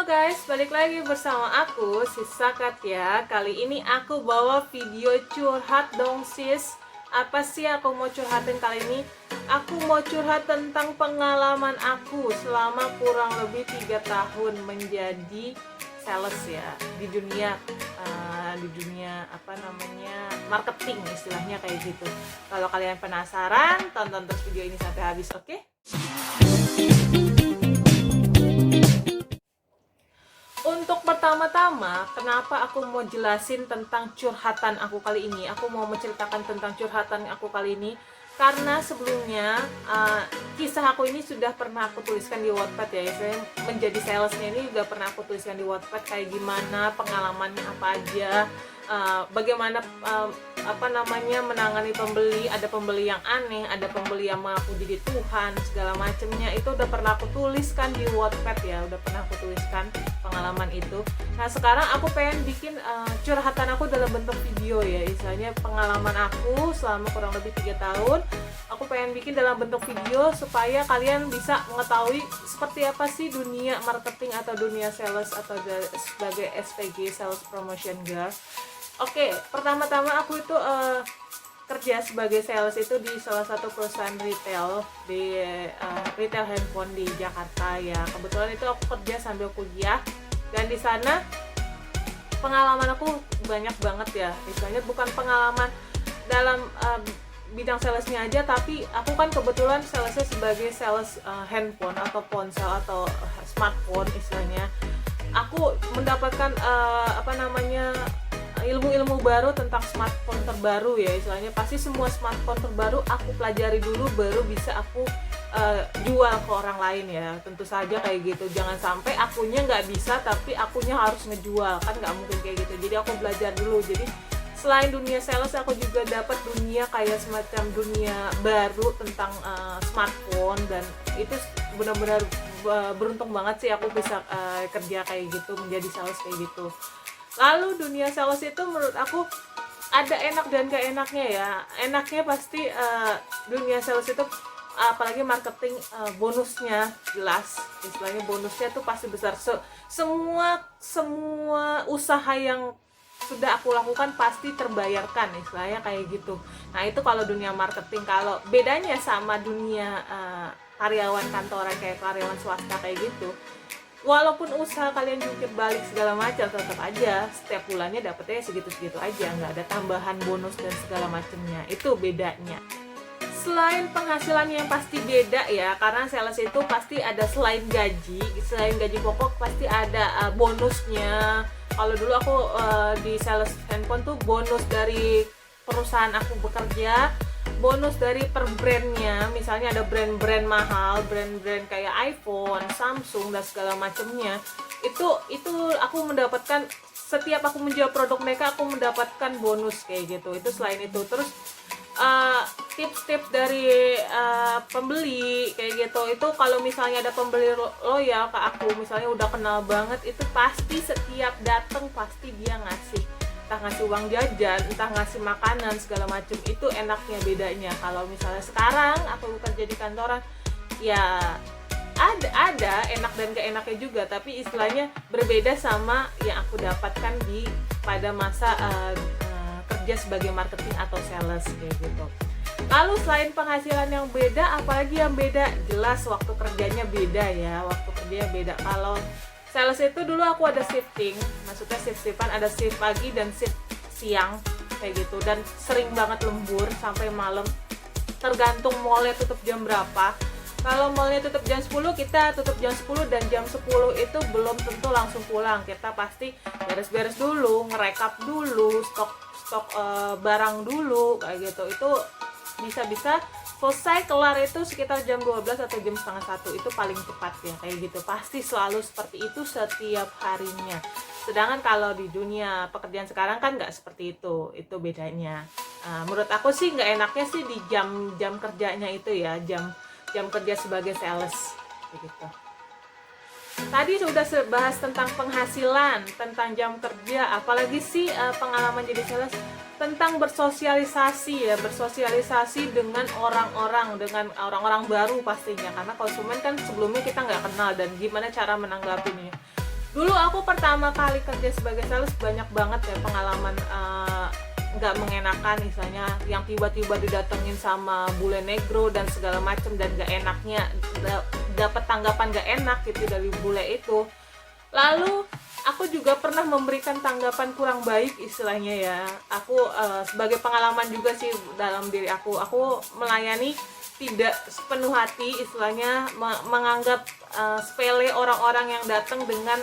Halo guys, balik lagi bersama aku, Sisa Katya. Kali ini aku bawa video curhat dong sis. Apa sih aku mau curhatin kali ini? Aku mau curhat tentang pengalaman aku selama kurang lebih 3 tahun menjadi sales ya di dunia marketing istilahnya kayak gitu. Kalau kalian penasaran, tonton terus video ini sampai habis, oke? Untuk pertama-tama, kenapa aku mau jelasin tentang curhatan aku kali ini? Aku mau menceritakan tentang curhatan aku kali ini karena sebelumnya kisah aku ini sudah pernah aku tuliskan di Wattpad ya. Saya menjadi salesnya ini juga pernah aku tuliskan di Wattpad kayak gimana, pengalamannya apa aja, bagaimana menangani pembeli. Ada pembeli yang aneh, ada pembeli yang mengaku jadi Tuhan, segala macemnya itu udah pernah aku tuliskan di Wattpad ya, udah pernah aku tuliskan pengalaman itu. Nah sekarang aku pengen bikin curhatan aku dalam bentuk video ya, istilahnya pengalaman aku selama kurang lebih 3 tahun. Aku pengen bikin dalam bentuk video supaya kalian bisa mengetahui seperti apa sih dunia marketing atau dunia sales atau sebagai SPG, Sales Promotion Girl. Oke, pertama-tama aku itu kerja sebagai sales itu di salah satu perusahaan retail di retail handphone di Jakarta ya. Kebetulan itu aku kerja sambil kuliah dan di sana pengalaman aku banyak banget ya. Misalnya bukan pengalaman dalam bidang salesnya aja, tapi aku kan kebetulan salesnya sebagai sales handphone atau ponsel atau smartphone istilahnya. Aku mendapatkan ilmu-ilmu baru tentang smartphone terbaru ya, istilahnya pasti semua smartphone terbaru aku pelajari dulu baru bisa aku jual ke orang lain ya, tentu saja kayak gitu. Jangan sampai akunya nggak bisa tapi akunya harus ngejual, kan nggak mungkin kayak gitu. Jadi aku belajar dulu. Jadi selain dunia sales aku juga dapat dunia kayak semacam dunia baru tentang smartphone, dan itu benar-benar beruntung banget sih aku bisa kerja kayak gitu, menjadi sales kayak gitu. Lalu dunia sales itu menurut aku ada enak dan gak enaknya ya. Enaknya pasti dunia sales itu apalagi marketing, bonusnya jelas, istilahnya bonusnya tuh pasti besar. Semua usaha yang sudah aku lakukan pasti terbayarkan, istilahnya kayak gitu. Nah itu kalau dunia marketing. Kalau bedanya sama dunia karyawan kantoran kayak karyawan swasta kayak gitu, walaupun usaha kalian jungkir balik segala macam, tetap aja setiap bulannya dapetnya segitu-segitu aja, nggak ada tambahan bonus dan segala macamnya. Itu bedanya. Selain penghasilannya yang pasti beda ya, karena sales itu pasti ada selain gaji pokok pasti ada bonusnya. Kalau dulu aku di sales handphone tuh bonus dari perusahaan aku bekerja, bonus dari per brandnya. Misalnya ada brand-brand mahal, brand-brand kayak iPhone, Samsung dan segala macamnya. Itu aku mendapatkan, setiap aku menjual produk mereka aku mendapatkan bonus kayak gitu. Itu selain itu. Terus tips-tips dari pembeli kayak gitu, itu kalau misalnya ada pembeli loyal ke aku, misalnya udah kenal banget, itu pasti setiap datang pasti dia ngasih, entah ngasih uang jajan, entah ngasih makanan segala macam. Itu enaknya bedanya. Kalau misalnya sekarang aku kerja di kantoran ya ada enak dan gak enaknya juga, tapi istilahnya berbeda sama yang aku dapatkan pada masa kerja sebagai marketing atau sales kayak gitu. Lalu selain penghasilan yang beda, apalagi yang beda? Jelas waktu kerjanya beda ya, waktu kerjanya beda. Kalau sales itu dulu aku ada shifting, maksudnya shift-shiftan, ada shift pagi dan shift siang kayak gitu, dan sering banget lembur sampai malam, tergantung mallnya tutup jam berapa. Kalau mallnya tutup jam 10, kita tutup jam 10, dan jam 10 itu belum tentu langsung pulang. Kita pasti beres-beres dulu, ngerekap dulu, stok barang dulu kayak gitu. Itu bisa selesai kelar itu sekitar jam 12 atau jam setengah 1, itu paling cepat ya kayak gitu. Pasti selalu seperti itu setiap harinya. Sedangkan kalau di dunia pekerjaan sekarang kan nggak seperti itu bedanya. Menurut aku sih nggak enaknya sih di jam kerjanya itu ya, jam kerja sebagai sales begitu. Tadi sudah bahas tentang penghasilan, tentang jam kerja, apalagi sih pengalaman jadi sales, tentang bersosialisasi ya, bersosialisasi dengan orang-orang baru pastinya, karena konsumen kan sebelumnya kita nggak kenal, dan gimana cara menanggapinya. Dulu aku pertama kali kerja sebagai sales banyak banget ya pengalaman nggak mengenakan, misalnya yang tiba-tiba didatengin sama bule negro dan segala macem, dan nggak enaknya dapat tanggapan nggak enak gitu dari bule itu. Lalu aku juga pernah memberikan tanggapan kurang baik istilahnya ya. Aku sebagai pengalaman juga sih dalam diri aku melayani tidak sepenuh hati istilahnya, menganggap sepele orang-orang yang datang dengan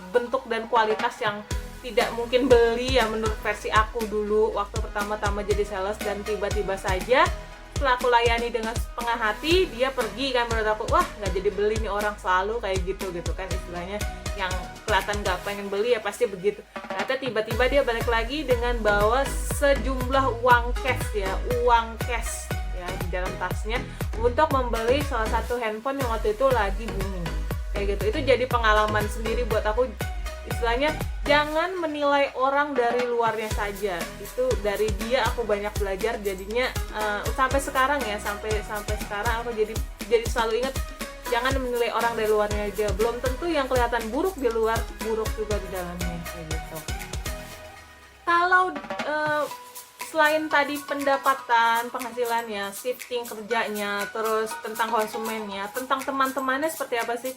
bentuk dan kualitas yang tidak mungkin beli ya menurut versi aku dulu waktu pertama-tama jadi sales. Dan tiba-tiba saja setelah aku layani dengan setengah hati, dia pergi kan, menurut aku wah nggak jadi beli nih orang, selalu kayak gitu kan istilahnya, yang kelihatan nggak pengen beli ya pasti begitu. Ternyata tiba-tiba dia balik lagi dengan bawa sejumlah uang cash ya di dalam tasnya untuk membeli salah satu handphone yang waktu itu lagi booming kayak gitu. Itu jadi pengalaman sendiri buat aku istilahnya, jangan menilai orang dari luarnya saja. Itu dari dia aku banyak belajar, jadinya sampai sekarang ya, sampai sekarang aku jadi selalu ingat, jangan menilai orang dari luarnya aja, belum tentu yang kelihatan buruk di luar buruk juga di dalamnya kayak gitu. Kalau selain tadi pendapatan, penghasilannya, shifting kerjanya, terus tentang konsumennya, tentang teman-temannya seperti apa sih?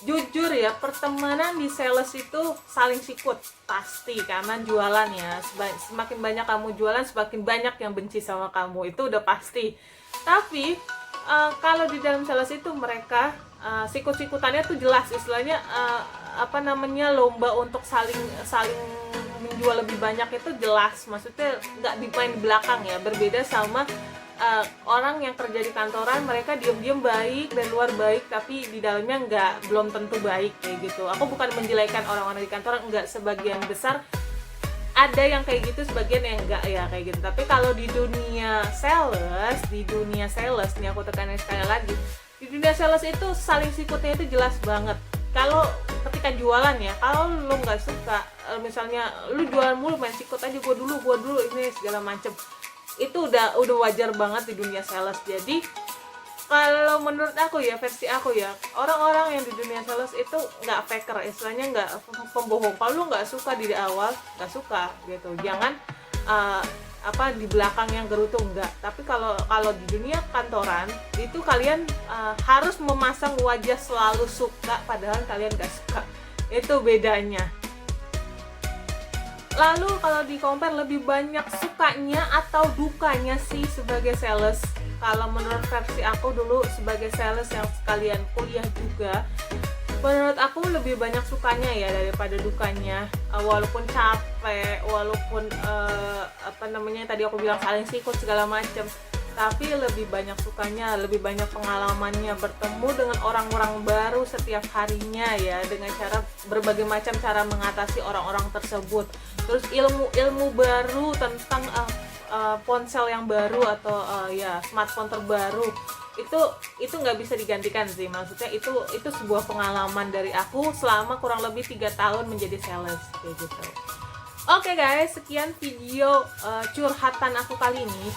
Jujur ya, pertemanan di sales itu saling sikut pasti, karena jualan ya, semakin banyak kamu jualan semakin banyak yang benci sama kamu, itu udah pasti. Tapi kalau di dalam sales itu mereka sikut-sikutannya tuh jelas istilahnya, lomba untuk saling menjual lebih banyak itu jelas, maksudnya nggak dimain di belakang ya. Berbeda sama orang yang kerja di kantoran, mereka diem-diem baik dan luar baik tapi di dalamnya belum tentu baik kayak gitu. Aku bukan menjelekan orang-orang di kantoran, enggak, sebagian besar ada yang kayak gitu, sebagian yang enggak ya kayak gitu. Tapi kalau di dunia sales nih, aku tekanin sekali lagi, di dunia sales itu saling sikutnya itu jelas banget. Kalau ketika jualan ya, kalau lu nggak suka, misalnya lu jualan mulu, main sikut aja, gua dulu ini segala macem, itu udah wajar banget di dunia sales. Jadi kalau menurut aku ya, versi aku ya, orang-orang yang di dunia sales itu nggak faker istilahnya, nggak pembohong. Kalau lu nggak suka di awal, nggak suka gitu, jangan di belakang yang gerutu, enggak. Tapi kalau di dunia kantoran itu kalian harus memasang wajah selalu suka padahal kalian nggak suka, itu bedanya. Lalu kalau di compare, lebih banyak sukanya atau dukanya sih sebagai sales? Kalau menurut versi aku dulu sebagai sales yang sekalian kuliah juga, menurut aku lebih banyak sukanya ya daripada dukanya. Walaupun capek, walaupun tadi aku bilang saling sikut segala macam, tapi lebih banyak sukanya, lebih banyak pengalamannya, bertemu dengan orang-orang baru setiap harinya ya, dengan berbagai macam cara mengatasi orang-orang tersebut. Terus ilmu baru tentang ponsel yang baru atau smartphone terbaru, itu nggak bisa digantikan sih. Maksudnya itu sebuah pengalaman dari aku selama kurang lebih 3 tahun menjadi sales kayak gitu. Oke guys, sekian video curhatan aku kali ini,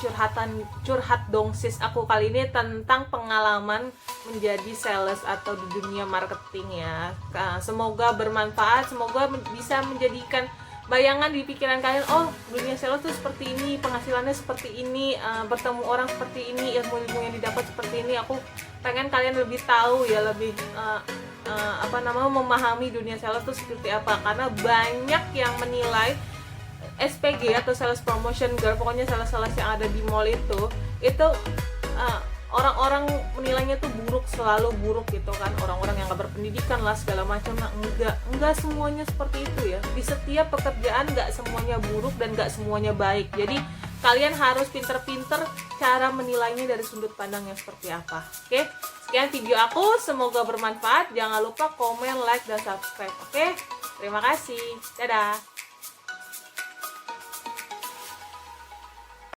curhat dongsis aku kali ini tentang pengalaman menjadi sales atau di dunia marketing ya. Semoga bermanfaat, semoga bisa menjadikan bayangan di pikiran kalian, oh dunia sales tuh seperti ini, penghasilannya seperti ini, bertemu orang seperti ini, ilmu-ilmu yang didapat seperti ini. Aku pengen kalian lebih tahu ya, lebih memahami dunia sales itu seperti apa, karena banyak yang menilai SPG atau sales promotion girl, pokoknya sales yang ada di mall itu orang-orang menilainya tuh buruk, selalu buruk gitu kan, orang-orang yang gak berpendidikan lah segala macam. Nah, enggak semuanya seperti itu ya. Di setiap pekerjaan gak semuanya buruk dan gak semuanya baik. Jadi kalian harus pinter-pinter cara menilainya dari sudut pandang yang seperti apa. Oke, sekian video aku, semoga bermanfaat. Jangan lupa komen, like, dan subscribe. Oke, terima kasih, dadah.